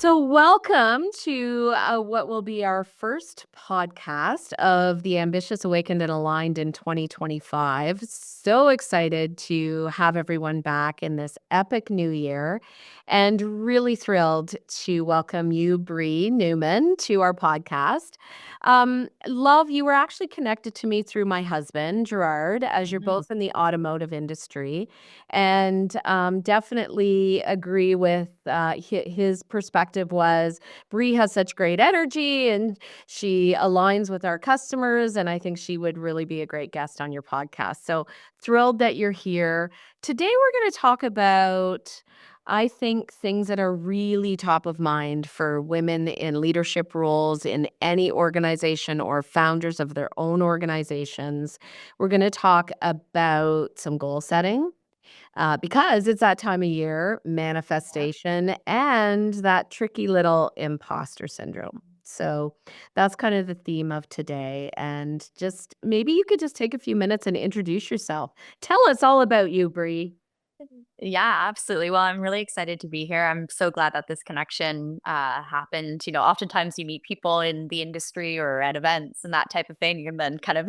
So, welcome to what will be our first podcast of the Ambitious, Awakened, and Aligned in 2025. So excited to have everyone back in this epic new year and really thrilled to welcome you, Bri Newman, to our podcast. Love, you were actually connected to me through my husband, Gerard, as you're Mhm. both in the automotive industry and definitely agree with his perspective was Bree has such great energy and she aligns with our customers, and I think she would really be a great guest on your podcast. So thrilled that you're here. Today we're going to talk about, I think, things that are really top of mind for women in leadership roles in any organization or founders of their own organizations. We're going to talk about some goal setting, because it's that time of year, Yeah. manifestation, and that tricky little imposter syndrome. So that's kind of the theme of today. And just maybe you could just take a few minutes and introduce yourself. Tell us all about you, Bree. Yeah, absolutely. Well, I'm really excited to be here. I'm so glad that this connection happened. Oftentimes you meet people in the industry or at events and that type of thing, and then kind of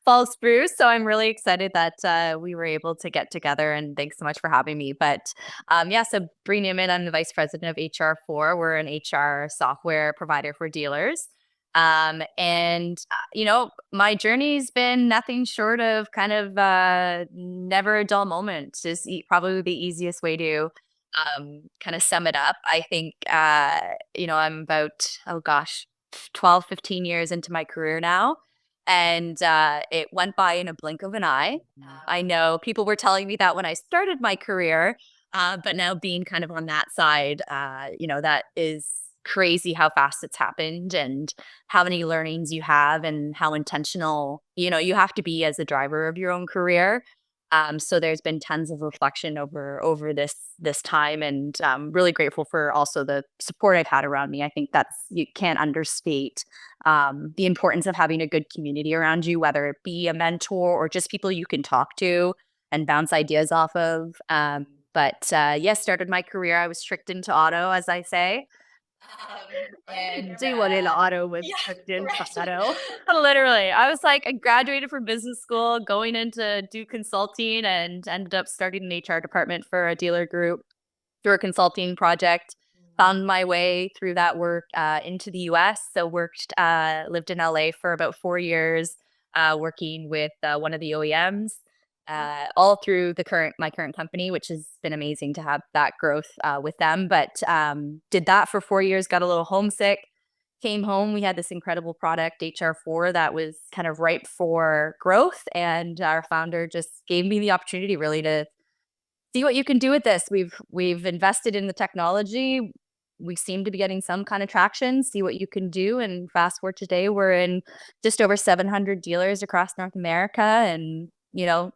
falls through. So I'm really excited that we were able to get together. And thanks so much for having me. But yeah, so Bri Newman, I'm the vice president of HR4. We're an HR software provider for dealers. My journey's been nothing short of kind of never a dull moment. Just probably the easiest way to kind of sum it up. I think, I'm about, oh gosh, 12, 15 years into my career now. And it went by in a blink of an eye. I know people were telling me that when I started my career, but now being kind of on that side, that is crazy how fast it's happened and how many learnings you have and how intentional, you have to be as a driver of your own career. So there's been tons of reflection over this time, and really grateful for also the support I've had around me. I think that's you can't understate the importance of having a good community around you, whether it be a mentor or just people you can talk to and bounce ideas off of. But yes, started my career. I was tricked into auto, as I say. And See what in auto was yeah, hooked in right. auto. Literally, I was like, I graduated from business school, going in to do consulting, and ended up starting an HR department for a dealer group through a consulting project. Found my way through that work into the US. So lived in LA for about 4 years, working with one of the OEMs, all through my current company, which has been amazing to have that growth with them. But did that for 4 years, got a little homesick, came home. We had this incredible product, HR4, that was kind of ripe for growth. And our founder just gave me the opportunity really to see what you can do with this. We've invested in the technology. We seem to be getting some kind of traction. See what you can do. And fast forward today, we're in just over 700 dealers across North America, and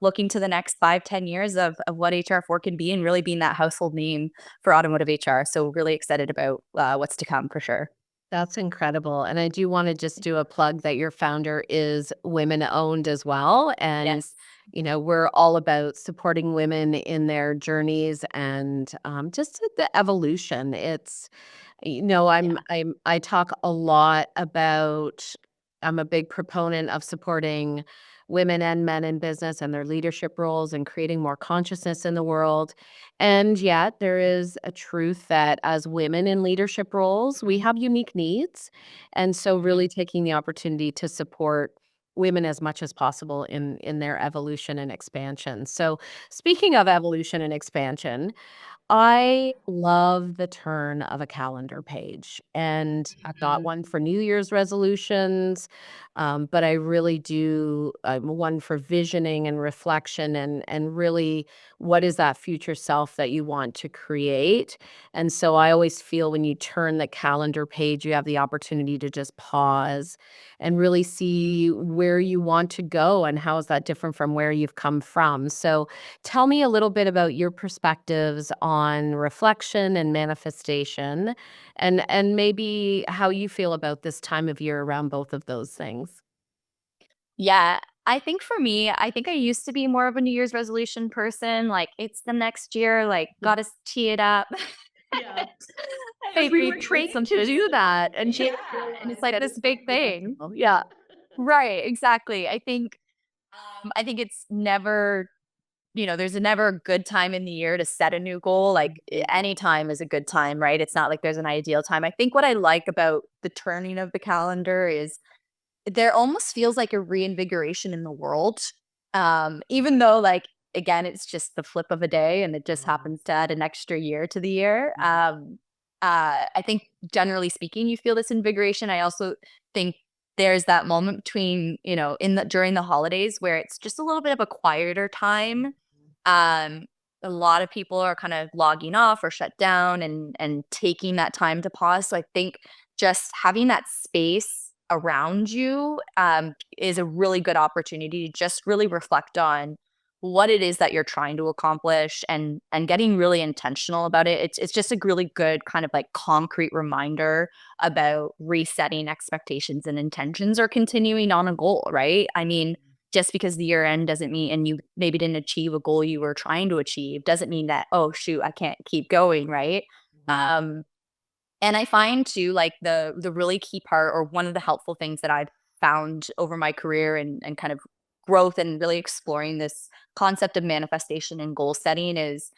looking to the next 5, 10 years of what HR4 can be, and really being that household name for automotive HR. So really excited about what's to come for sure. That's incredible, and I do wanna just do a plug that your founder is women-owned as well, and, Yes. we're all about supporting women in their journeys and, just the evolution. It's Yeah. I talk a lot about I'm a big proponent of supporting women and men in business and their leadership roles and creating more consciousness in the world. And yet, there is a truth that as women in leadership roles, we have unique needs. And so, Mhm. really taking the opportunity to support women as much as possible in their evolution and expansion. So, speaking of evolution and expansion, I love the turn of a calendar page, and I've got Mhm. one for New Year's resolutions, but I really do one for visioning and reflection, and really what is that future self that you want to create. And so I always feel when you turn the calendar page, you have the opportunity to just pause and really see where you want to go and how is that different from where you've come from. So tell me a little bit about your perspectives on reflection and manifestation, and maybe how you feel about this time of year around both of those things. Yeah, I think for me, I think I used to be more of a New Year's resolution person. Like, it's the next year, like, gotta tee it up. Yeah. We were trained to do that, and Yeah, and it's like this big thing. yeah. Right, exactly. I think it's never, there's never a good time in the year to set a new goal. Like any time is a good time, right? It's not like there's an ideal time. I think what I like about the turning of the calendar is there almost feels like a reinvigoration in the world. Even though, like, again, it's just the flip of a day and it just happens to add an extra year to the year. I think generally speaking, you feel this invigoration. I also think there's that moment between, during the holidays where it's just a little bit of a quieter time. Um, a lot of people are kind of logging off or shut down and taking that time to pause. So I think just having that space around you is a really good opportunity to just really reflect on what it is that you're trying to accomplish and getting really intentional about it. It's just a really good kind of like concrete reminder about resetting expectations and intentions or continuing on a goal, right? I mean, just because the year end doesn't mean and you maybe didn't achieve a goal you were trying to achieve doesn't mean that, oh shoot, I can't keep going, right? Um and I find too, like the really key part or one of the helpful things that I've found over my career and kind of growth and really exploring this concept of manifestation and goal setting is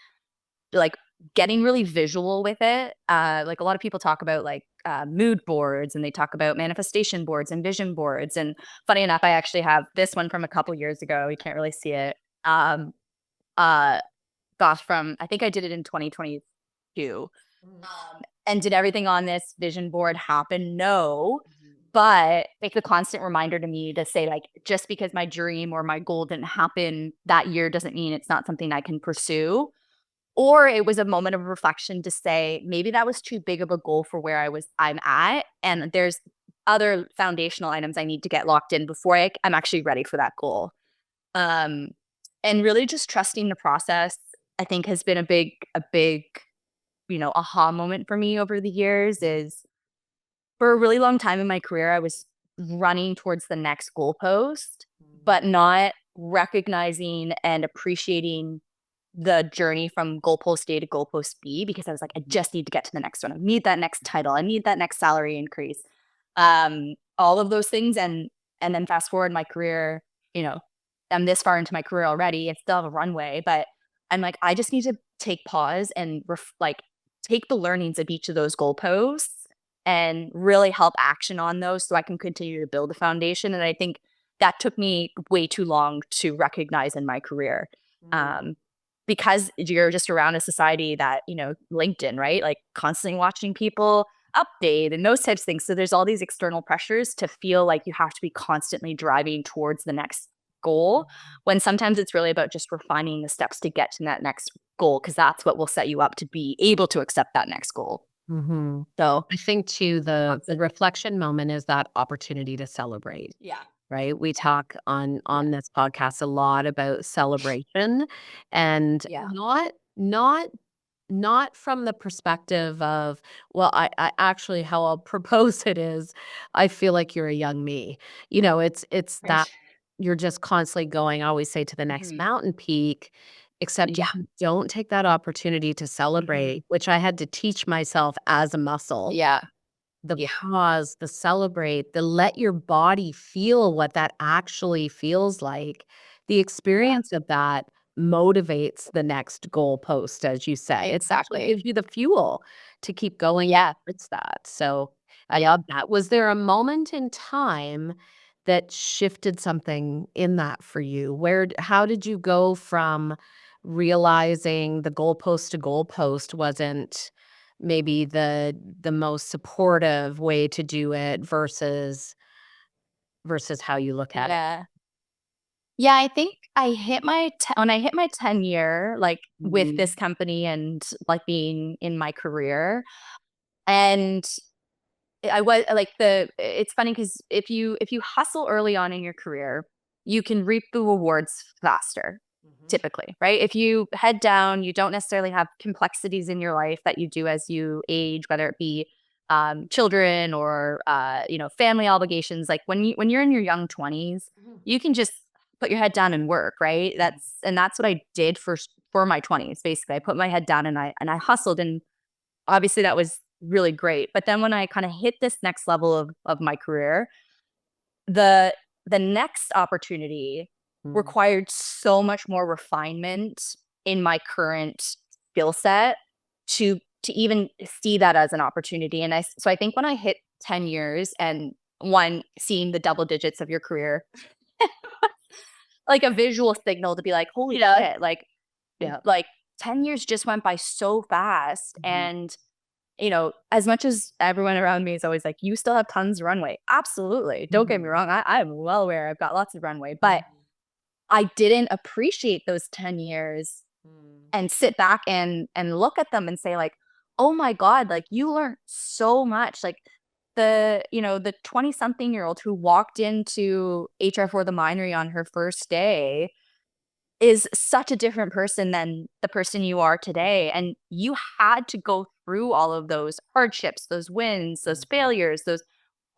like getting really visual with it. Like a lot of people talk about like mood boards and they talk about manifestation boards and vision boards. And funny enough, I actually have this one from a couple years ago. You can't really see it. Uh, gosh, from I think I did it in 2022. And did everything on this vision board happen? No. But it's a constant reminder to me to say, like, just because my dream or my goal didn't happen that year doesn't mean it's not something I can pursue. Or it was a moment of reflection to say, maybe that was too big of a goal for where I'm at. And there's other foundational items I need to get locked in before I'm actually ready for that goal. Um, and really just trusting the process, I think has been a big, aha moment for me over the years is for a really long time in my career, I was running towards the next goalpost, but not recognizing and appreciating the journey from goalpost A to goalpost B because I was like, I just need to get to the next one. I need that next title. I need that next salary increase. All of those things. And then fast forward my career, you know, I'm this far into my career already. I still have a runway, but I'm like, I just need to take pause and like take the learnings of each of those goalposts and really help action on those so I can continue to build a foundation. And I think that took me way too long to recognize in my career. Um, because you're just around a society that, LinkedIn, right? Like constantly watching people update and those types of things. So there's all these external pressures to feel like you have to be constantly driving towards the next goal when sometimes it's really about just refining the steps to get to that next goal because that's what will set you up to be able to accept that next goal. Mhm. So, I think too, the reflection moment is that opportunity to celebrate, yeah. right? We talk Yeah. on this podcast a lot about celebration and Yeah. not from the perspective of, well, I actually how I'll propose it is, I feel like you're a young me. It's that Right. you're just constantly going, I always say, to the next Mhm. mountain peak, except Yeah. you don't take that opportunity to Mhm. celebrate, which I had to teach myself as a muscle. Yeah. The Yeah. pause, the celebrate, the let your body feel what that actually feels like. The Yeah. experience of that motivates the next goalpost, as you say. It actually Exactly. gives you the fuel to keep going Yeah. towards that. So I Yeah. love that. Was there a moment in time that shifted something in that for you? How did you go from realizing the goalpost to goalpost wasn't maybe the most supportive way to do it versus how you look at it? Yeah. Yeah, I think when I hit my 10 year, like, with Mhm. this company and, like, being in my career, and I was like, it's funny because if you hustle early on in your career, you can reap the rewards faster, Mhm. typically, right? If you head down, you don't necessarily have complexities in your life that you do as you age, whether it be children or family obligations. Like when you're in your young 20s, Mhm. you can just put your head down and work, right? That's what I did for my 20s. Basically, I put my head down and I hustled, and obviously that was really great. But then when I kind of hit this next level of my career, the the next opportunity Mm. required so much more refinement in my current skill set to even see that as an opportunity. And so I think when I hit 10 years and one seeing the double digits of your career, like a visual signal to be like, holy Yeah. shit, Yeah. like 10 years just went by so fast. Mhm. And as much as everyone around me is always like, you still have tons of runway. Absolutely. Don't get me Mhm. wrong. I'm well aware I've got lots of runway, but Mhm. I didn't appreciate those 10 years Mm. and sit back and look at them and say like, oh my God, like you learned so much. Like the 20 something year old who walked into HR for the Minery on her first day is such a different person than the person you are today. And you had to go through all of those hardships, those wins, those Mhm. failures, those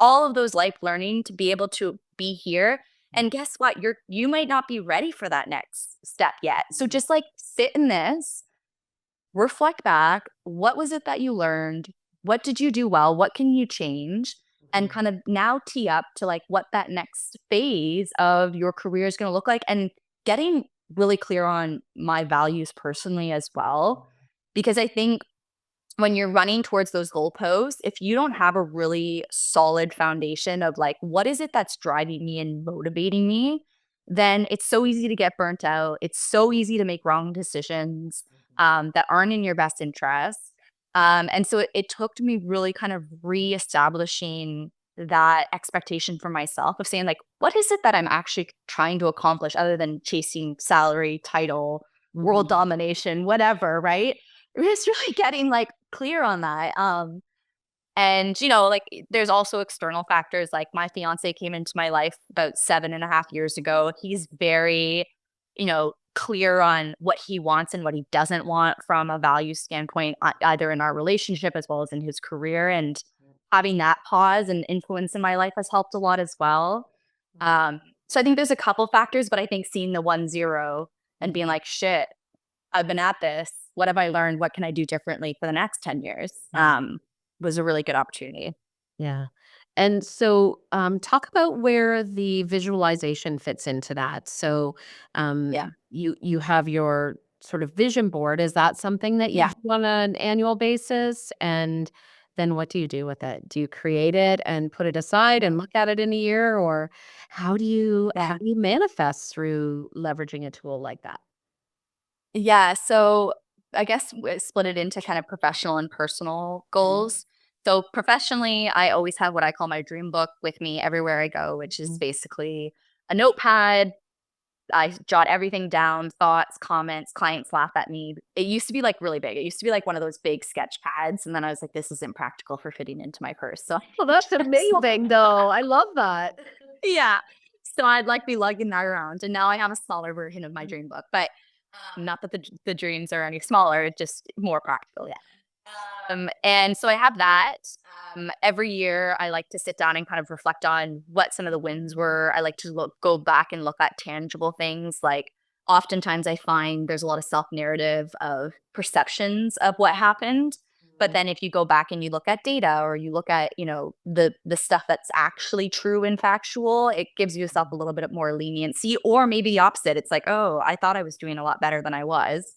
all of those life learning to be able to be here. And guess what? You might not be ready for that next step yet. So Mhm. just like sit in this, reflect back. What was it that you learned? What did you do well? What can you change? And Mhm. kind of now tee up to like what that next phase of your career is going to look like, and getting really clear on my values personally as well. Because I think when you're running towards those goalposts, if you don't have a really solid foundation of like, what is it that's driving me and motivating me, then it's so easy to get burnt out. It's so easy to make wrong decisions that aren't in your best interest. And so it took me really kind of reestablishing that expectation for myself of saying, like, what is it that I'm actually trying to accomplish other than chasing salary, title, world Mhm. domination, whatever, right? It's really getting like clear on that. And like there's also external factors. Like my fiance came into my life about 7.5 years ago. He's very, clear on what he wants and what he doesn't want from a value standpoint, either in our relationship as well as in his career. And having that pause and influence in my life has helped a lot as well. Um, so I think there's a couple factors, but I think seeing the 1-0 and being Mhm. like, shit, I've been at this. What have I learned? What can I do differently for the next 10 years? Mhm. Was a really good opportunity. Yeah. And so, talk about where the visualization fits into that. So, Yeah. you have your sort of vision board. Is that something that you Yeah. do on an annual basis? And then what do you do with it? Do you create it and put it aside and look at it in a year, or how Yeah. do you manifest through leveraging a tool like that? Yeah. So I guess split it into kind of professional and personal goals. So professionally, I always have what I call my dream book with me everywhere I go, which is Mhm. basically a notepad. I jot everything down, thoughts, comments, clients laugh at me. It used to be like really big. It used to be like one of those big sketch pads. And then I was like, this isn't practical for fitting into my purse. So Oh, I that's just, amazing, though. I love that. yeah. So I'd like be lugging that around. And now I have a smaller version of my dream book, but not that the dreams are any smaller, just more practical. And so I have that. Every year, I like to sit down and kind of reflect on what some of the wins were. I like to go back and look at tangible things. Like oftentimes, I find there's a lot of self narrative of perceptions of what happened. But then, if you go back and you look at data, or you look at the stuff that's actually true and factual, it gives yourself a little bit more leniency, or maybe the opposite. It's like, oh, I thought I was doing a lot better than I was.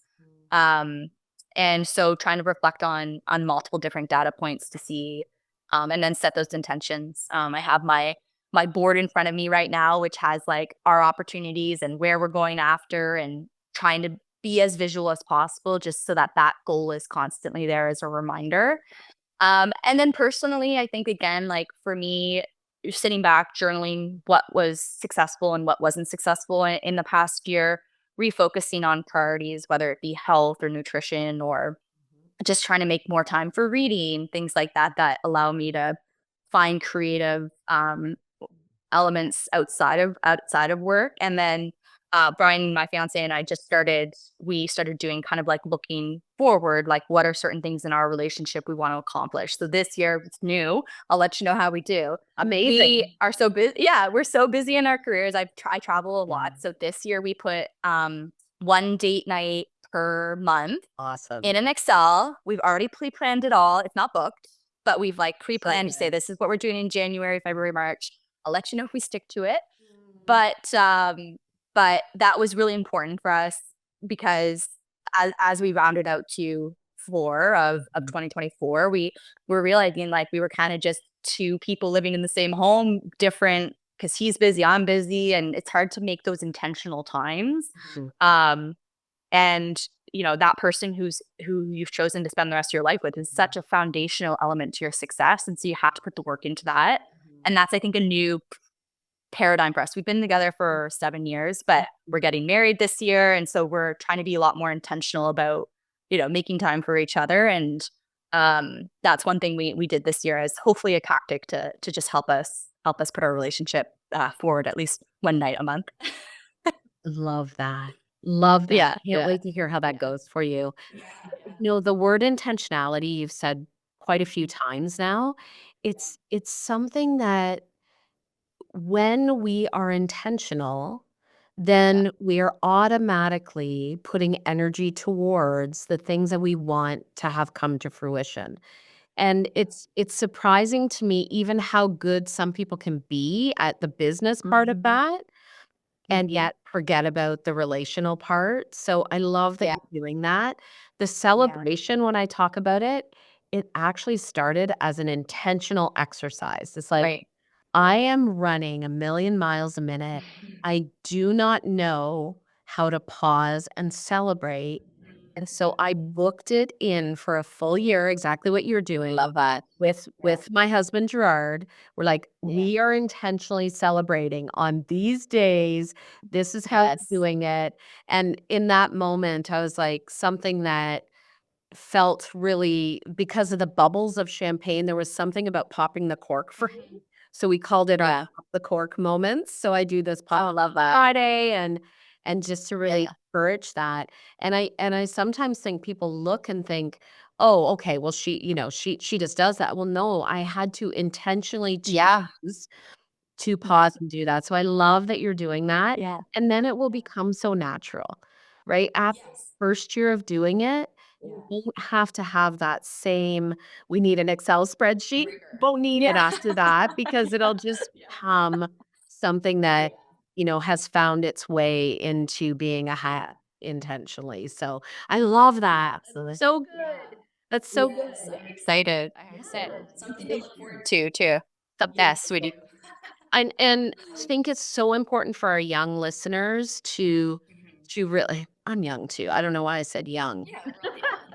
Um, and so trying to reflect on multiple different data points to see, and then set those intentions. I have my board in front of me right now, which has like our opportunities and where we're going after, and trying to be as visual as possible, just so that that goal is constantly there as a reminder. And then personally, I think again, like for me, sitting back, journaling what was successful and what wasn't successful in the past year, refocusing on priorities, whether it be health or nutrition, or just trying to make more time for reading, things like that, that allow me to find creative elements outside of work. And then Brian, my fiance, and I we started doing kind of like looking forward, like what are certain things in our relationship we want to accomplish. So this year it's new. I'll let you know how we do. Amazing. We are so busy. Yeah, we're so busy in our careers. I travel a Yeah. lot. So this year we put one date night per month Awesome. in an Excel. We've already pre-planned it all. It's not booked. but we've like So pre-planned to say good. this is what we're doing in January, February, March. I'll let you know if we stick to it. Mm. But that was really important for us because as we rounded out Q4 of 2024, we were realizing like we were kind of just two people living in the same home, different because he's busy, I'm busy, and it's hard to make those intentional times. Mhm. Um, and that person who you've chosen to spend the rest of your life with is such a foundational element to your success, and so you have to put the work into that. And that's, I think, a new paradigm for us. We've been together for 7 years, but we're getting married this year, and so we're trying to be a lot more intentional about, making time for each other, and, that's one thing we did this year as hopefully a tactic to just help us put our relationship, forward at least one night a month. Love that. Love that. Yeah, Can't yeah, wait to hear how that goes for you. yeah, yeah, The word intentionality you've said quite a few mhm, times now. yeah, It's something that when we are intentional, yeah, then we are automatically putting energy towards the things that we want to have come to fruition. And it's surprising to me even how good some people can be at the business part of mhm, that and mhm, yet forget about the relational part. So I love that yeah, you're doing that. The yeah, celebration, when I talk about it, it actually started as an intentional exercise. It's like, right. I am running a million miles a minute. I do not know how to pause and celebrate. And so I booked it in for a full year, exactly what you're doing Love that. Yeah, with my husband, Gerard. We're like, yeah, we are intentionally celebrating on these days. This is how we're yes, doing it. And in that moment, I was like, something that felt really because of the bubbles of champagne, there was something about popping the cork for him. So we called it our yeah. pop the cork moments. So I do this pop Oh, love that. Friday and just to Yeah, really yeah, encourage that. And I sometimes think people look and think, "Oh, okay, well she just does that." Well, no, I had to intentionally yeah, choose to yeah, pause and do that. So I love that you're doing that, yeah. and then it will become so natural, right? After Yes. first year of doing it, Yeah. you won't have to have that same, "We need an Excel spreadsheet." Rigor. Won't need it Yeah. after that because it'll just Yeah. become something that, Yeah. has found its way into being a hat intentionally. So I love that. Absolutely. So Yeah. good. That's so Yes, good. I'm excited. I said Yeah. something to look forward to too. Something Yes, sweetie. and I think it's so important for our young listeners Mhm. to really I'm young too. I don't know why I said young. Yeah, we're all young.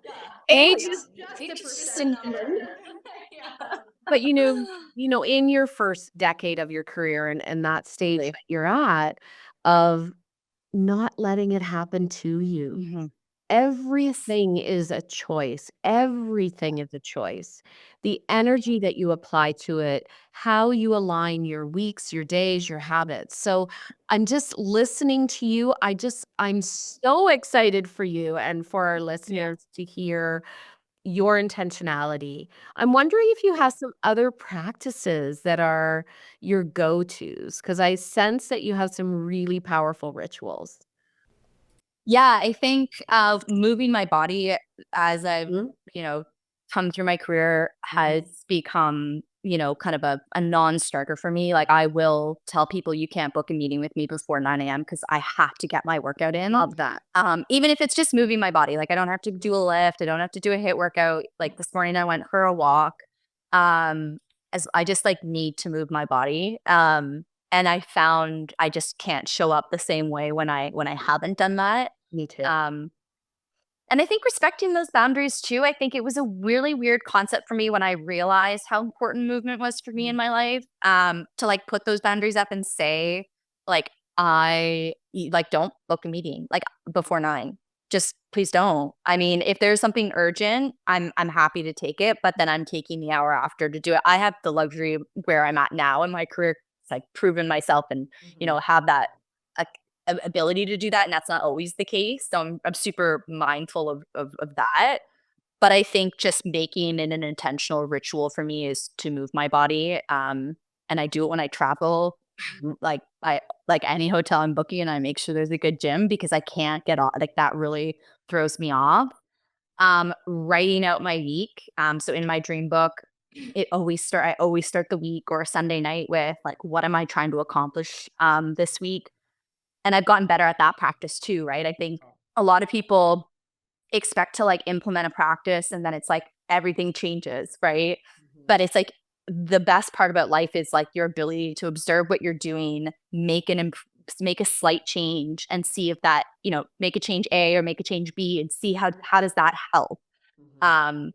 Yeah. Age Yeah. is just a Age is just a number. perception. Yeah. But in your first decade of your career and that stage Absolutely. that you're at of not letting it happen to you. Mhm. Yes. Everything is a choice. Everything is a choice. The energy that you apply to it, how you align your weeks, your days, your habits. So I'm just listening to you. I'm so excited for you and for our Yeah. listeners to hear your intentionality. I'm wondering if you Yeah. have some other practices that are your go-tos, because I sense that you have some really powerful rituals. Yeah, I think moving my body as I've, Mhm. you know, come through my career has Mhm. become, kind of a non-starter for me. Like I will tell people you can't book a meeting with me before 9 a.m. because I have to get my workout in. Love that. Even if it's just moving my body, like I don't have to do a lift, I don't have to do a hit workout. Like this morning I went for a walk. Um, as I just like need to move my body. And I found I just can't show up the same way when I haven't done that. Me too. um, and I think respecting those boundaries too, I think it was a really weird concept for me when I realized how important movement was for me in Mhm. my life. To like put those boundaries up and say, like, like don't book a meeting like before 9. Just please don't. I mean, if there's something urgent, I'm happy to take it, but then I'm taking the hour after to do it. I have the luxury where I'm at now in my career, it's like proven myself and Mhm. have that ability to do that, and that's not always the case. So I'm super mindful of that. But I think just making it an intentional ritual for me is to move my body. And I do it when I travel. Like like any hotel I'm booking, and I make sure there's a good gym because I can't get off like that really throws me off. Writing out my week. So in my dream book, I always start the week or Sunday night with like, what am I trying to accomplish this week? And I've gotten better at that practice too, right? I think a lot of people expect to like implement a practice and then it's like everything changes, right? But it's like the best part about life is like your ability to observe what you're doing, make a slight change and see if that, make a change A or make a change B and see how does that help. Um,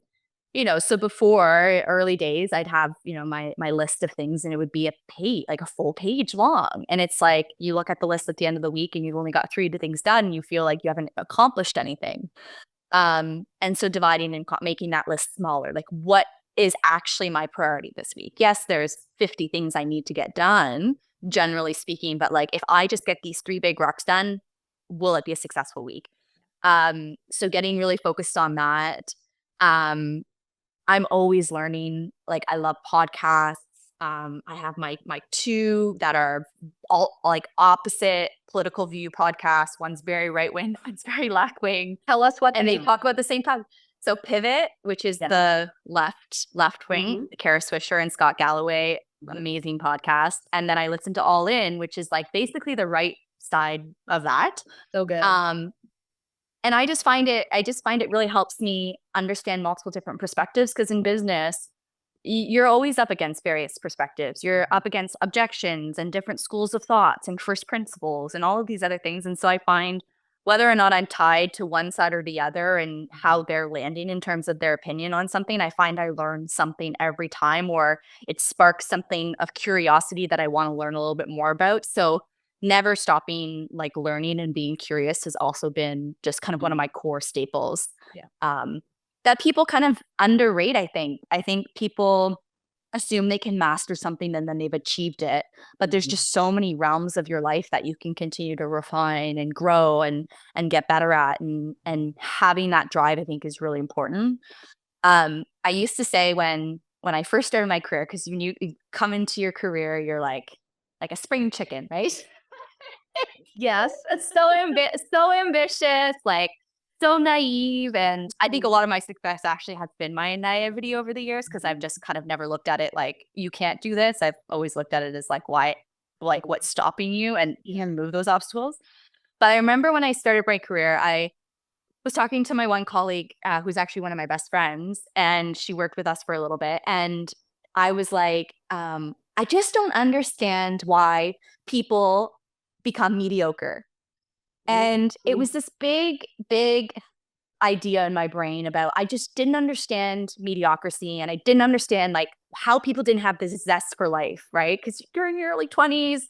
so before early days, I'd have, my list of things and it would be a page, like a full page long. And it's like you look at the list at the end of the week and you've only got 3 things done and you feel like you haven't accomplished anything. And so dividing and making that list smaller, like what is actually my priority this week? Yes, there's 50 things I need to get done, generally speaking, but like if I just get these 3 big rocks done, will it be a successful week? So getting really focused on that. Um, I'm always learning. Like I love podcasts. I have my 2 that are all like opposite political view podcasts. One's very right wing, one's very left wing, Tell us what and they they talk about the same time. So Pivot, which is Yeah. the left wing, Kara Swisher and Scott Galloway, Mhm. amazing podcast. And then I listen to All In, which is like basically the right side of that. So good. And I just find it really helps me understand multiple different perspectives because in business, you're always up against various perspectives. You're up against objections and different schools of thoughts and first principles and all of these other things. And so I find whether or not I'm tied to one side or the other and how they're landing in terms of their opinion on something, I find I learn something every time or it sparks something of curiosity that I want to learn a little bit more about. So never stopping like learning and being curious has also been just kind of one of my core staples. Yeah. That people kind of underrate, I think. I think people assume they can master something and then they've achieved it. But there's just so many realms of your life that you can continue to refine and grow and get better at. And having that drive, I think, is really important. I used to say when I first started my career, because you come into your career, you're like a spring chicken, right? Yes. It's so ambitious, like, so naive, and I think a lot of my success actually has been my naivety over the years because 'cause I've just kind of never looked at it like, "You can't do this." I've always looked at it as, like, why like, what's stopping you, and you can move those obstacles. But I remember when I started my career, I was talking to my one colleague, who's actually one of my best friends, and she worked with us for a little bit, and I was like, "I just don't understand why people become mediocre." And it was this big, big idea in my brain about I just didn't understand mediocrity and I didn't understand like how people didn't have this zest for life, right? Because you're in your early 20s,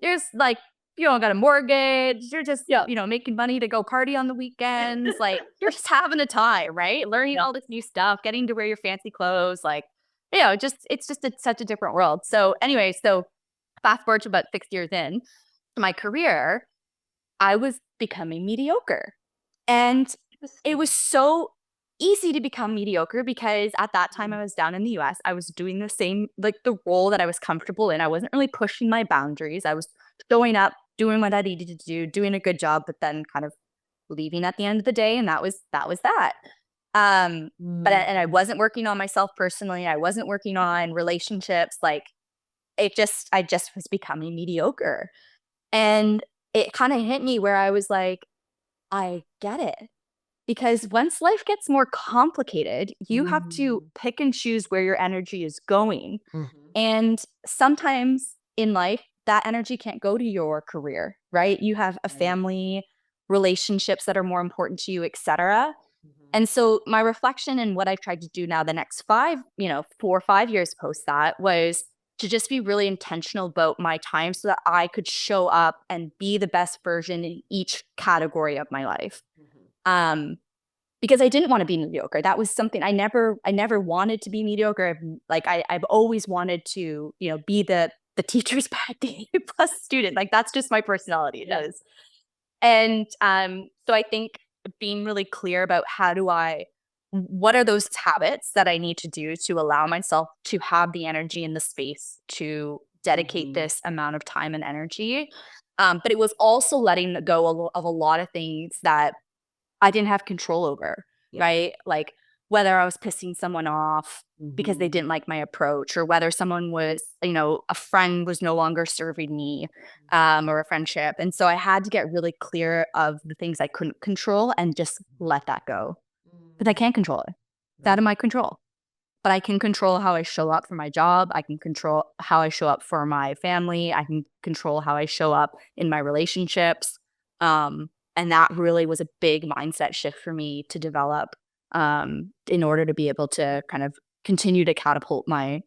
you're just like, you don't got a mortgage, you're just, Yeah. making money to go party on the weekends. Like you're just having a time, right? Learning Yeah. all this new stuff, getting to wear your fancy clothes, like, it's just such a different world. So anyway, so fast forward to about 6 years in to my career, I was becoming mediocre. And it was so easy to become mediocre because at that time I was down in the US. I was doing the same, like the role that I was comfortable in. I wasn't really pushing my boundaries. I was showing up, doing what I needed to do, doing a good job, but then kind of leaving at the end of the day. And that was that. And I wasn't working on myself personally. I wasn't working on relationships. Like I just was becoming mediocre. And it kind of hit me where I was like, I get it. Because once life gets more complicated, you have to pick and choose where your energy is going. And sometimes in life, that energy can't go to your career, right? You have a family, relationships that are more important to you, etc. And so my reflection and what I've tried to do now the next 4 or 5 years post that was to just be really intentional about my time so that I could show up and be the best version in each category of my life. Um, because I didn't want to be mediocre. That was something I never wanted to be mediocre. I've always wanted to, be the teacher's pet, the A plus student. Like that's just my personality. It does. And so I think being really clear about what are those habits that I need to do to allow myself to have the energy and the space to dedicate this amount of time and energy. But it was also letting go of a lot of things that I didn't have control over. Yeah. right? Like whether I was pissing someone off because they Mhm. didn't like my approach, or whether someone was, a friend was no longer serving me, or a friendship. And so I had to get really clear of the things I couldn't control and just let that go. Because I Mm. can't control it. It's out Right. of my control. But I can control how I show up for my job. I can control how I show up for my family. I can control how I show up in my relationships. And that really was a big mindset shift for me to develop, in order to be able to kind of continue to catapult my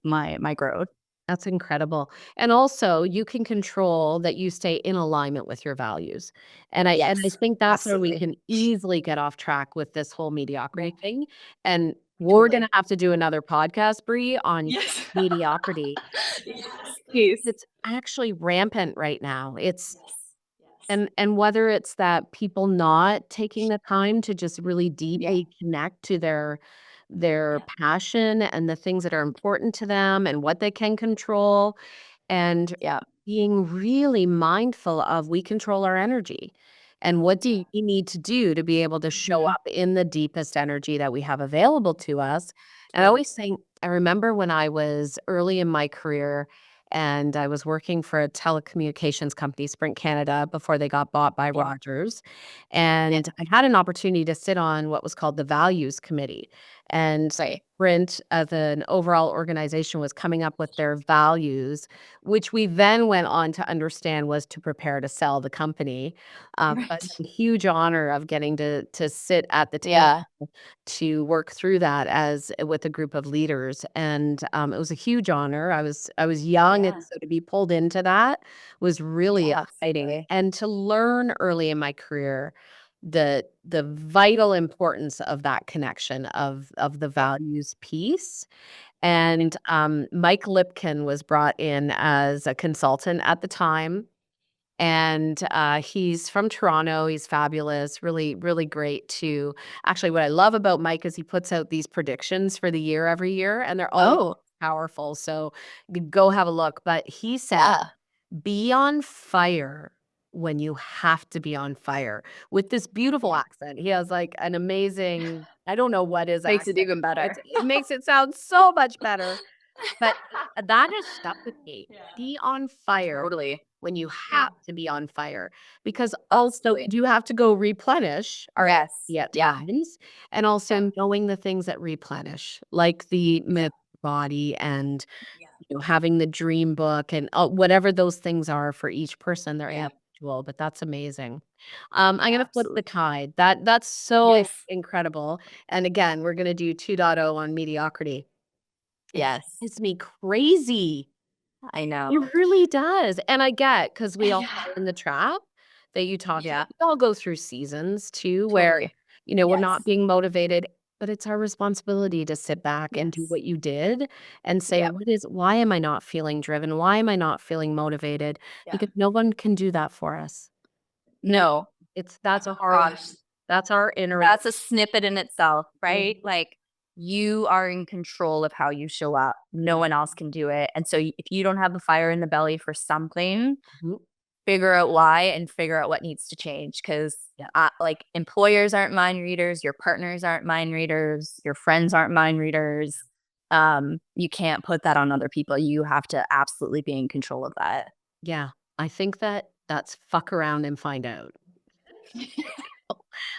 growth. That's incredible. And also, you can control that you stay in alignment with your values. And I Yes, think that's where we absolutely. can easily get off track with this whole Yeah, mediocrity thing. And we're gonna totally. have to do another podcast, Brie, on Yes. mediocrity. Yes, please. It's actually rampant right now. It's Yes. Yes. and whether it's that people not taking the time to just really Yeah. deeply connect to their Yeah. passion and the things that are important to them and what they can control, and Yeah. being really mindful of we control our energy. And what do we need to do to be able to show Mhm. up in the deepest energy that we have available to us? And I Totally. always think, I remember when I was early in my career and I was working for a telecommunications company, Sprint Canada, before they got bought by Yeah. Rogers. Yeah. And I had an opportunity to sit on what was called the Values Committee. And Right. Sprint, as an overall organization, was coming up with their values, which we then went on to understand was to prepare to sell the company. But Right. a huge honor of getting to sit at the table Yeah. to work through that as with a group of leaders, and, it was a huge honor. I was young, and Yeah. so to be pulled into that was really Yeah, exciting, absolutely. and to learn early in my career the vital importance of that connection of the Yeah. values piece, and, Mike Lipkin was brought in as a consultant at the time, and, he's from Toronto, he's fabulous, really, really great too. Actually, what I love about Mike is he puts out these predictions for the year every year, and they're always Oh, powerful, so you go have a look, but he said, yeah. "Be on fire when you have to be on fire," with this beautiful Yeah. accent. He has, like, an amazing, I don't know what his Makes it accent even it's better. it makes it sound so much better, but, that has stuck with me. Yeah. Be on fire Totally. when you Yeah. have to be on fire, because also we Absolutely. do have to go replenish our Yes. energy at Yeah. times, and Yeah. also knowing the things that replenish, like the Yeah. body and, Yeah. having the dream book and, whatever those things are for each person, they're Yeah. individual, but that's amazing. I'm gonna flip the Absolutely. tide. That's so Yes. incredible, and again, we're gonna do 2.0 on mediocrity. It Yes. drives me crazy. I know. It really does, and I get because we all Yeah. fall in the trap that you talk about. Yeah. We all go through seasons too where, Totally. we're not Yes. being motivated, but it's our responsibility to sit back and do Yes. what you did and say, Yep. why am I not feeling driven? Why am I not feeling motivated?" Yeah. Because no one can do that for us. No, No. it's Oh gosh. that's our inner. That's a snippet in itself, right? Mhm, Like, you are in control of how you show up. No one else can do it. And so if you don't have the fire in the belly for something, mhm, figure out why and figure out what needs to change. Because, yeah, like, employers aren't mind readers, your partners aren't mind readers, your friends aren't mind readers. You can't put that on other people. You have to absolutely be in control of that. yeah. I think that's fuck around and find out.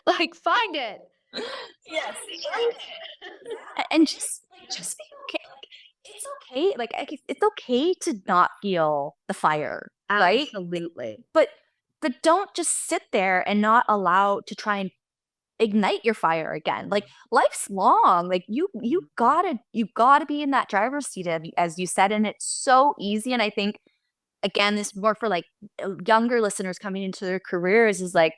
Like, find it. Yes, Find yes. it. Yeah, and just be okay. Like, it's okay. Like, it's okay to not feel the fire, right? Absolutely. But don't just sit there and not allow to try and ignite your fire again. Like, life's long. Like, you gotta be in that driver's seat, as you said, and it's so easy. And I think, again, this is more for like younger listeners coming into their careers, is like,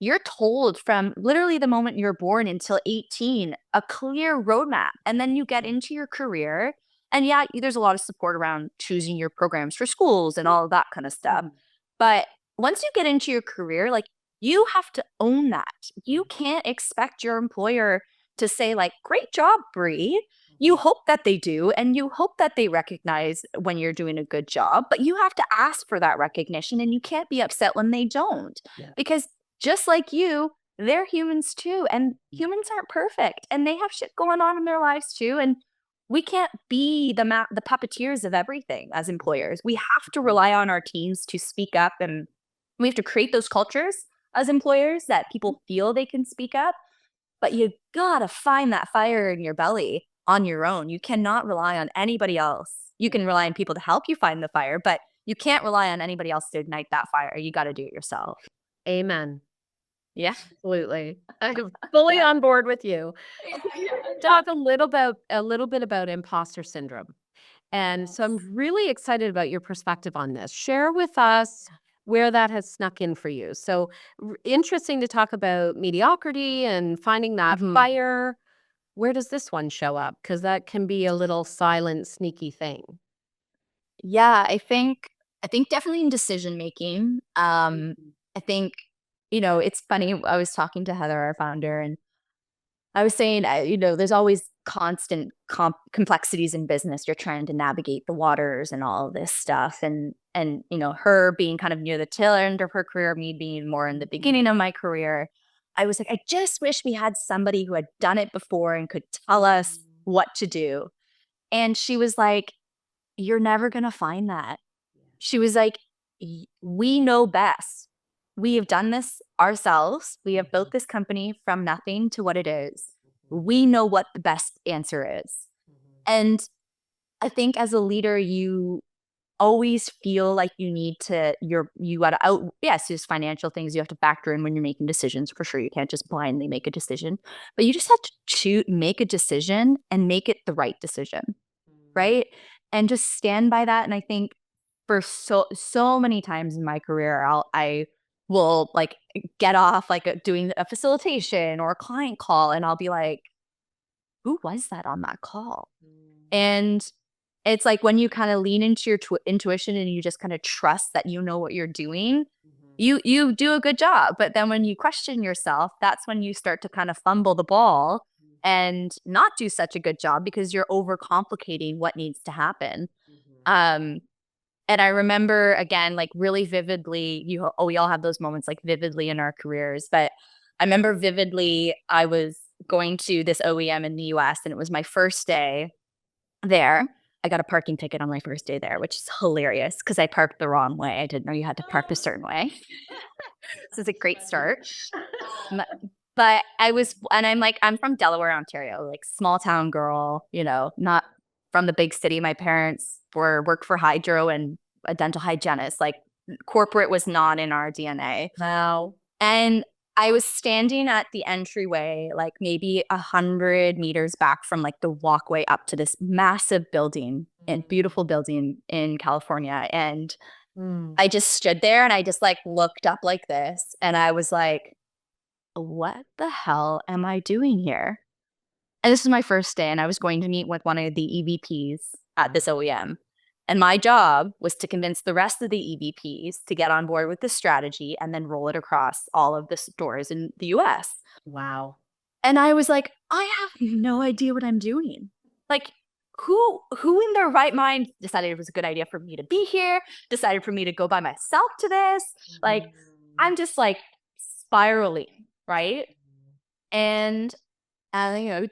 you're told from literally the moment you're born until 18 a clear roadmap, and then you get into your career, and yeah, there's a lot of support around choosing your programs for schools and all of that kind of stuff. Mhm, But once you get into your career, like, you have to own that. You can't expect your employer to say, like, great job, Bree. You mhm. hope that they do, and you hope that they recognize when you're doing a good job, but you have to ask for that recognition, and you can't be upset when they don't. Yeah. Because just like you, they're humans too, and humans aren't perfect, and they have shit going on in their lives too, and we can't be the puppeteers of everything as employers. We have to rely on our teams to speak up, and we have to create those cultures as employers that people feel they can speak up, but you gotta find that fire in your belly on your own. You cannot rely on anybody else. You can rely on people to help you find the fire, but you can't rely on anybody else to ignite that fire. You gotta do it yourself. Amen. Yeah. Absolutely. I'm fully on board with you. Talk a little bit about imposter syndrome. And so I'm really excited about your perspective on this. Share with us where that has snuck in for you. So interesting to talk about mediocrity and finding that Mhm. fire. Where does this one show up? Because that can be a little silent, sneaky thing. Yeah, I think definitely in decision making. I think, it's funny. I was talking to Heather, our founder, and I was saying, there's always constant complexities in business. You're trying to navigate the waters and all of this stuff, and her being kind of near the tail end of her career, me being more in the beginning of my career. I was like, I just wish we had somebody who had done it before and could tell us what to do. And she was like, "You're never gonna find that." She was like, We know best. We have done this ourselves. We have built this company from nothing to what it is. We know what the best answer is." And I think as a leader, you always feel like you need to, you got to out, yes, there's financial things you have to factor in when you're making decisions for sure. You can't just blindly make a decision, but you just have to make a decision and make it the right decision, right? And just stand by that. And I think for so many times in my career, I will like get off like doing a facilitation or a client call, and I'll be like, "Who was that on that call?" And it's like when you kind of lean into your intuition and you just kind of trust that you know what you're doing, you do a good job. But then when you question yourself, that's when you start to kind of fumble the ball and not do such a good job because you're overcomplicating what needs to happen. Um, and I remember again, like really vividly, we all have those moments like vividly in our careers, but I remember vividly, I was going to this OEM in the US and it was my first day there. I got a parking ticket on my first day there, which is hilarious because I parked the wrong way. I didn't know you had to park a certain way. This is a great start. M But I'm like, I'm from Delaware, Ontario, like small town girl, not from the big city. My parents worked for Hydro and a dental hygienist, like corporate was not in our DNA. Wow. And I was standing at the entryway, like maybe 100 meters back from like the walkway up to this massive building and beautiful building in California. And Mm. I just stood there and I just like looked up like this and I was like, what the hell am I doing here? And this is my first day, and I was going to meet with one of the EVPs at this OEM. And my job was to convince the rest of the EVPs to get on board with the strategy and then roll it across all of the stores in the US. Wow. And I was like, I have no idea what I'm doing. Like, who in their right mind decided it was a good idea for me to be here, decided for me to go by myself to this? Like, I'm just like spiraling, right? And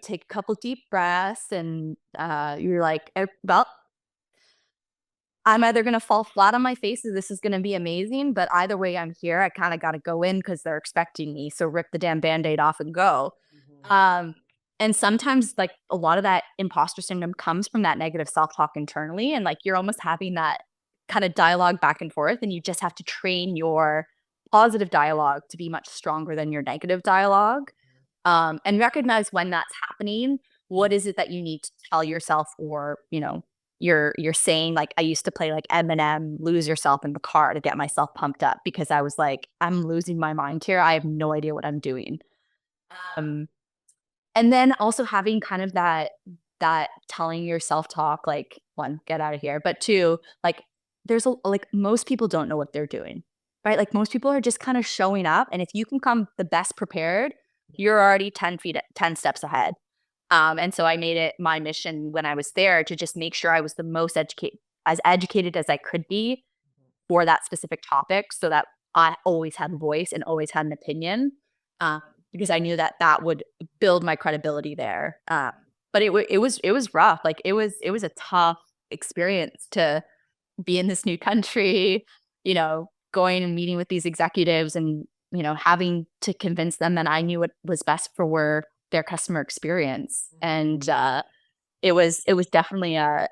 take a couple deep breaths and, you're like, well, I'm either gonna fall flat on my face or this is gonna be amazing, but either way, I'm here. I kinda gotta go in because 'cause they're expecting me, so rip the damn Band-Aid off and go." Um, and sometimes, like, a lot of that imposter syndrome comes from that negative self-talk internally, and, like, you're almost having that kinda dialogue back and forth, and you just have to train your positive dialogue to be much stronger than your negative dialogue, and recognize when that's happening. What is it that you need to tell yourself, or you're saying, like, I used to play like Eminem, "Lose Yourself" in the car to get myself pumped up because I was like, I'm losing my mind here. I have no idea what I'm doing. Um, and then also having kind of that telling your self talk, like, one, get out of here, but two, like, like most people don't know what they're doing, right? Like most people are just kind of showing up, and if you can come the best prepared, you're already 10 steps ahead. And so I made it my mission when I was there to just make sure I was the most educated as I could be for that specific topic, so that I always had a voice and always had an opinion. because I knew that that would build my credibility there. But it was rough. Like it was a tough experience to be in this new country, going and meeting with these executives and, having to convince them that I knew what was best for their customer experience. And it was definitely a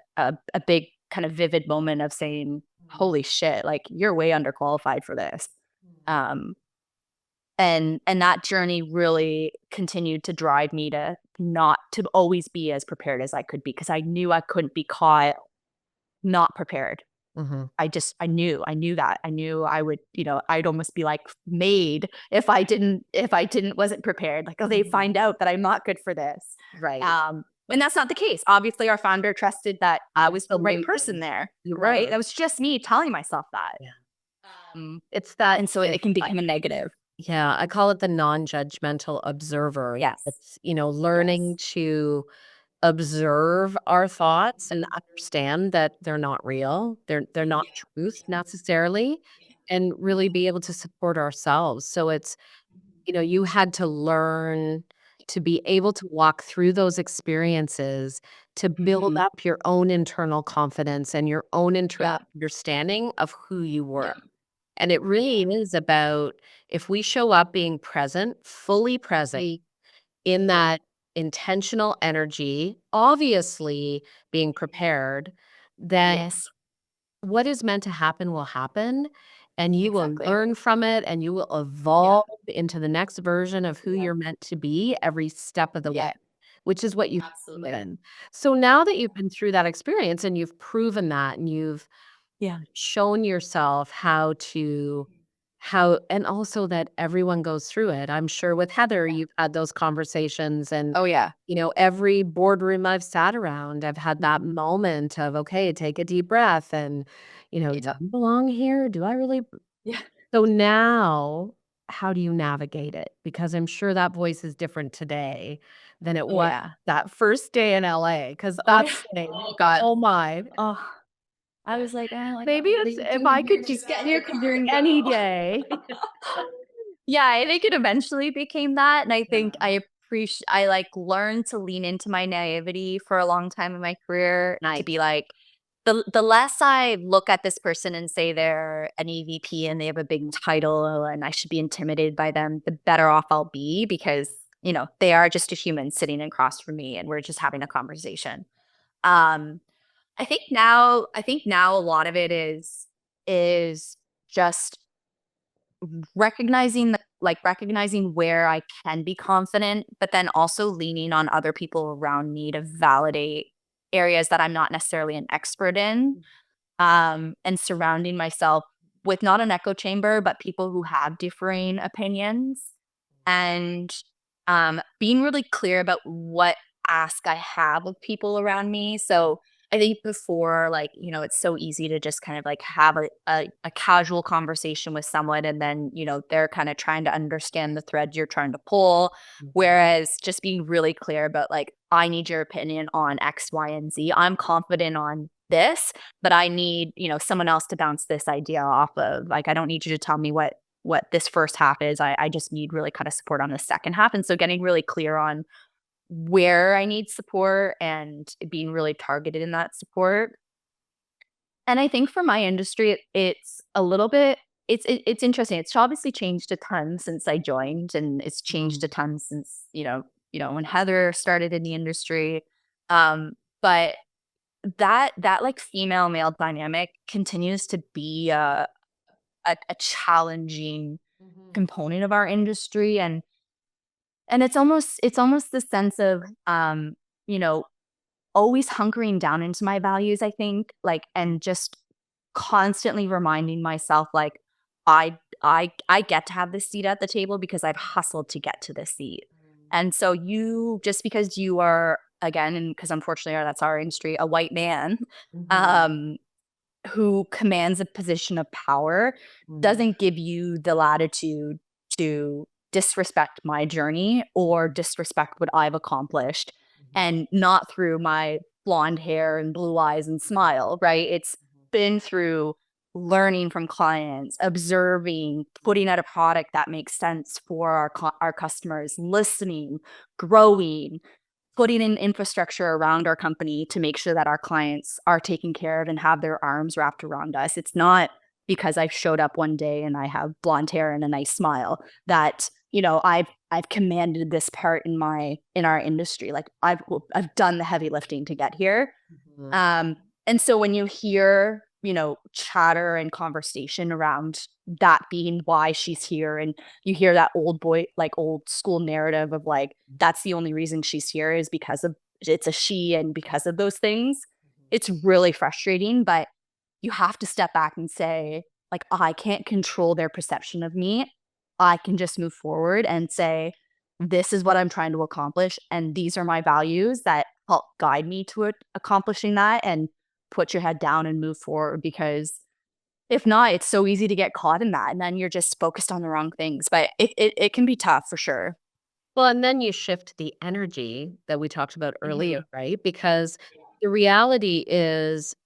big kind of vivid moment of saying, "Holy shit, like you're way underqualified for this." Um, and that journey really continued to drive me to not to always be as prepared as I could be, because I knew I couldn't be caught not prepared. Mhm. I knew that. I knew I would, I'd almost be like made if I didn't wasn't prepared. Like, oh, they Mhm. find out that I'm not good for this. Right. And that's not the case. Obviously, our founder trusted that I was the right person Absolutely. there, You right? were. That was just me telling myself that. Yeah. Um, It's that and so it can become a negative. yeah, I call it the non-judgmental observer. Yes. It's, Yes. learning to observe our thoughts and understand that they're not real. They're not Yeah. truth necessarily, and really be able to support ourselves. So it's, you had to learn to be able to walk through those experiences to build Mm-hmm. up your own internal confidence and your own Yeah. understanding of who you were. Yeah. And it really Yeah. is about, if we show up being present, fully present Mm. in that intentional energy, obviously being prepared, then Yes. what is meant to happen will happen, and you will Exactly. learn from it, and you will Yeah. evolve into the next version of who Yeah. you're meant to be every step of the way, Yeah. which is what you've Absolutely. proven. So now that you've been through that experience and you've proven that and you've Yeah. shown yourself how and also that everyone goes through it. I'm sure with Heather, Yeah. you've had those conversations and, Oh, yeah. every boardroom I've sat around, I've had that moment of, okay, take a deep breath and, do Yeah. I belong here? Do I really? Yeah. So now, how do you navigate it? Because I'm sure that voice is different today than it Oh, was yeah. that first day in LA, because Oh, yeah. that's saying, Oh, God. oh my. Oh, I was like, like, Maybe "Oh, what are it's you if doing I here? could just Just get get in in your your car car and any go." day. Yeah, I think it eventually became that, and I think I, like, learned to lean into my naivety for a long time in my career to Nice. be like, the less I look at this person and say they're an EVP and they have a big title and I should be intimidated by them, the better off I'll be, because, they are just a human sitting across from me and we're just having a conversation. Um, I think now a lot of it is just recognizing where I can be confident, but then also leaning on other people around me to validate areas that I'm not necessarily an expert in, and surrounding myself with not an echo chamber, but people who have differing opinions, and being really clear about what ask I have of people around me. So I think before, like, it's so easy to just kind of like have a casual conversation with someone, and then, they're kind of trying to understand the thread you're trying to pull. Mhm. Whereas just being really clear about, like, I need your opinion on X, Y, and Z. I'm confident on this, but I need, someone else to bounce this idea off of. Like, I don't need you to tell me what this first half is. I just need really kind of support on the second half. And so getting really clear on where I need support and being really targeted in that support. And I think for my industry, it's a little bit it's interesting. It's obviously changed a ton since I joined, and it's changed Mhm. a ton since, when Heather started in the industry. But that like female male dynamic continues to be a challenging Mhm. component of our industry, and it's almost the sense of, you know always hunkering down into my values, I think, like, and just constantly reminding myself, like, I get to have this seat at the table because I've hustled to get to this seat. And so you just because you are, again, and because unfortunately that's our industry, a white man, Mhm. um, who commands a position of power, Mhm. doesn't give you the latitude to disrespect my journey or disrespect what I've accomplished, Mhm. and not through my blonde hair and blue eyes and smile, right? It's been through learning from clients, observing, putting out a product that makes sense for our customers, listening, growing, putting in infrastructure around our company to make sure that our clients are taken care of and have their arms wrapped around us. It's not because I showed up one day and I have blonde hair and a nice smile that, I've commanded this part in our industry. Like I've done the heavy lifting to get here. Mhm. Um, and so when you hear, chatter and conversation around that being why she's here, and you hear that old school narrative of like, that's the only reason she's here is because of it's a she and because of those things, it's really frustrating. But you have to step back and say, like, I can't control their perception of me. I can just move forward and say, this is what I'm trying to accomplish. And these are my values that help guide me to accomplishing that. And put your head down and move forward, because if not, it's so easy to get caught in that. And then you're just focused on the wrong things. But it can be tough for sure. Well, and then you shift the energy that we talked about earlier, Mhm. right? Because the reality is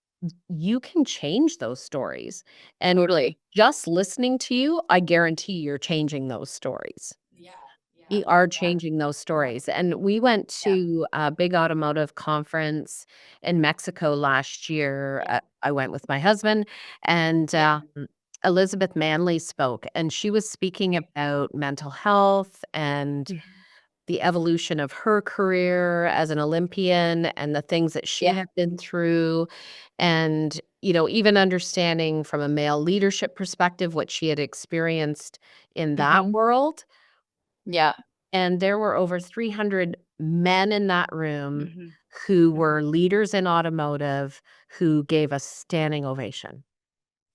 you can change those stories. And Totally. just listening to you, I guarantee you're changing those stories. Yeah. Yeah. You are Yeah. changing those stories. And we went Yeah. to a big automotive conference in Mexico last year. Yeah. I went with my husband, and Yeah. Elizabeth Manley spoke, and she was speaking about mental health and Mhm. the evolution of her career as an Olympian and the things that she Yeah. had been through. And, even understanding from a male leadership perspective what she had experienced in that Mhm. world. Yeah. And there were over 300 men in that room Mhm. who Mhm. were leaders in automotive who gave a standing ovation.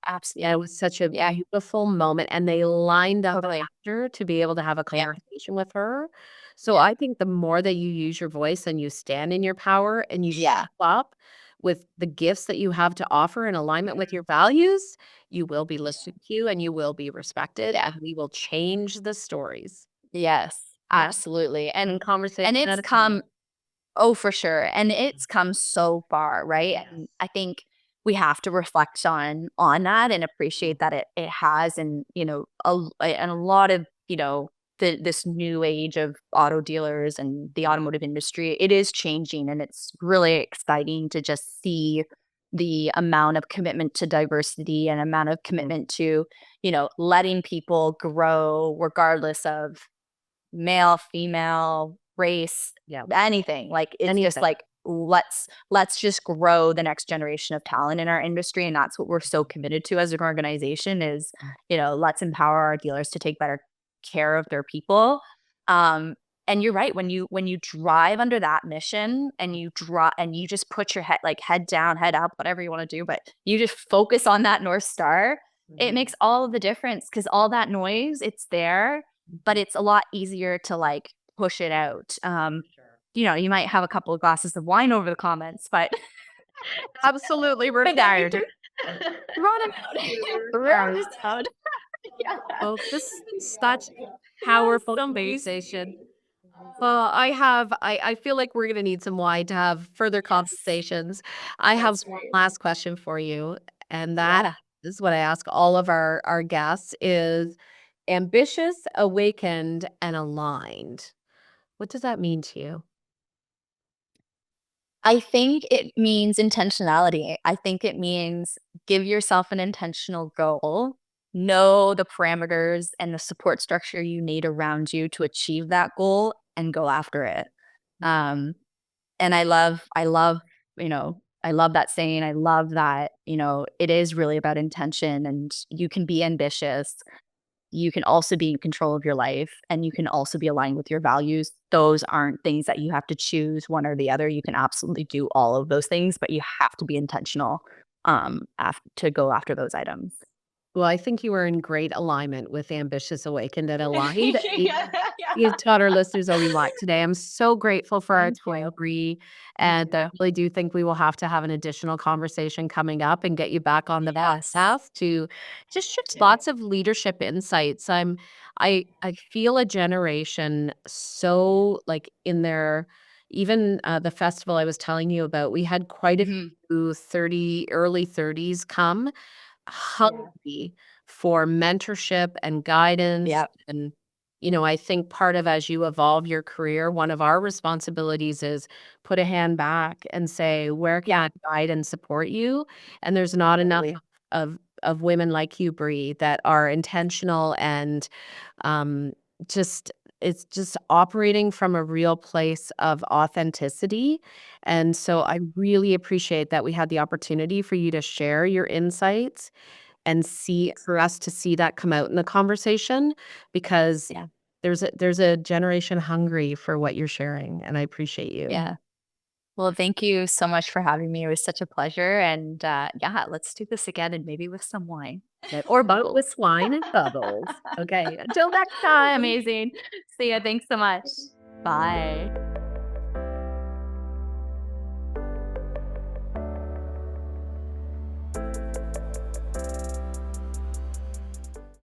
Yeah, it Yeah. was such a Yeah. beautiful moment, and they lined up Totally. after to be able to have a Yeah. conversation with her. So Yeah. I think the more that you use your voice and you stand in your power and you show Yeah. up with the gifts that you have to offer in alignment with your values, you will be listened to and you will be respected, Yeah. and we will change the stories. Yes. One Absolutely. one And conversation it's at a time. come Oh, for sure, and it's come so far, right? And I think we have to reflect on that and appreciate that it has, and, and a lot of, this new age of auto dealers and the automotive industry, it is changing, and it's really exciting to just see the amount of commitment to diversity and amount of commitment to, letting people grow regardless of male, female, race, Yeah, anything. Like, it's just anything. like, let's just grow the next generation of talent in our industry, and that's what we're so committed to as an organization is, let's empower our dealers to take better care of their people. Um, and you're right, when you drive under that mission and you just put your head down, head up, whatever you wanna do, but you just focus on that North Star, it Mhm. makes all of the difference, because all that noise, it's there, but it's a lot easier to, like, push it out. Sure. You might have a couple of glasses of wine over the comments, but Absolutely, we're but then you tired. run it out. We're Run tired. it out. Yeah. Well, this is such powerful conversation. Well, I feel like we're gonna need some wine to have further Yes, conversations. I have that's one right. last question for you, and that Yeah. is what I ask all of our guests is ambitious, awakened, and aligned. What does that mean to you? I think it means intentionality. I think it means give yourself an intentional goal, know the parameters and the support structure you need around you to achieve that goal, and go after it. Um, and I love that saying. I love that, it is really about intention, and you can be ambitious. You can also be in control of your life, and you can also be aligned with your values. Those aren't things that you have to choose one or the other. You can absolutely do all of those things, but you have to be intentional to go after those items. Well, I think you are in great alignment with ambitious, awakened, and aligned. Yeah, You yeah. taught our listeners a lot today. I'm so grateful for our Thank time, you. Bree, Me and I too. really do think we will have to have an additional conversation coming up and get you back on the Yes. path to just share Too. lots of leadership insights. I feel a generation so like in their even the festival I was telling you about, we had quite a Mhm. few 30 early 30s come. Yeah. hungry for mentorship and guidance. Yep. And, I think part of as you evolve your career, one of our responsibilities is put a hand back and say, where can Yeah. I guide and support you? And there's not enough Totally. of women like you, Bri, that are intentional and um, just it's just operating from a real place of authenticity. And so I really appreciate that we had the opportunity for you to share your insights and for us to see that come out in the conversation because Yeah. there's a generation hungry for what you're sharing, and I appreciate you. Yeah. Well, thank you so much for having me. It was such a pleasure. And yeah, let's do this again and maybe with some wine. Or boat with swine and bubbles. Okay, until next time. Amazing. See ya. Thanks so much. Bye.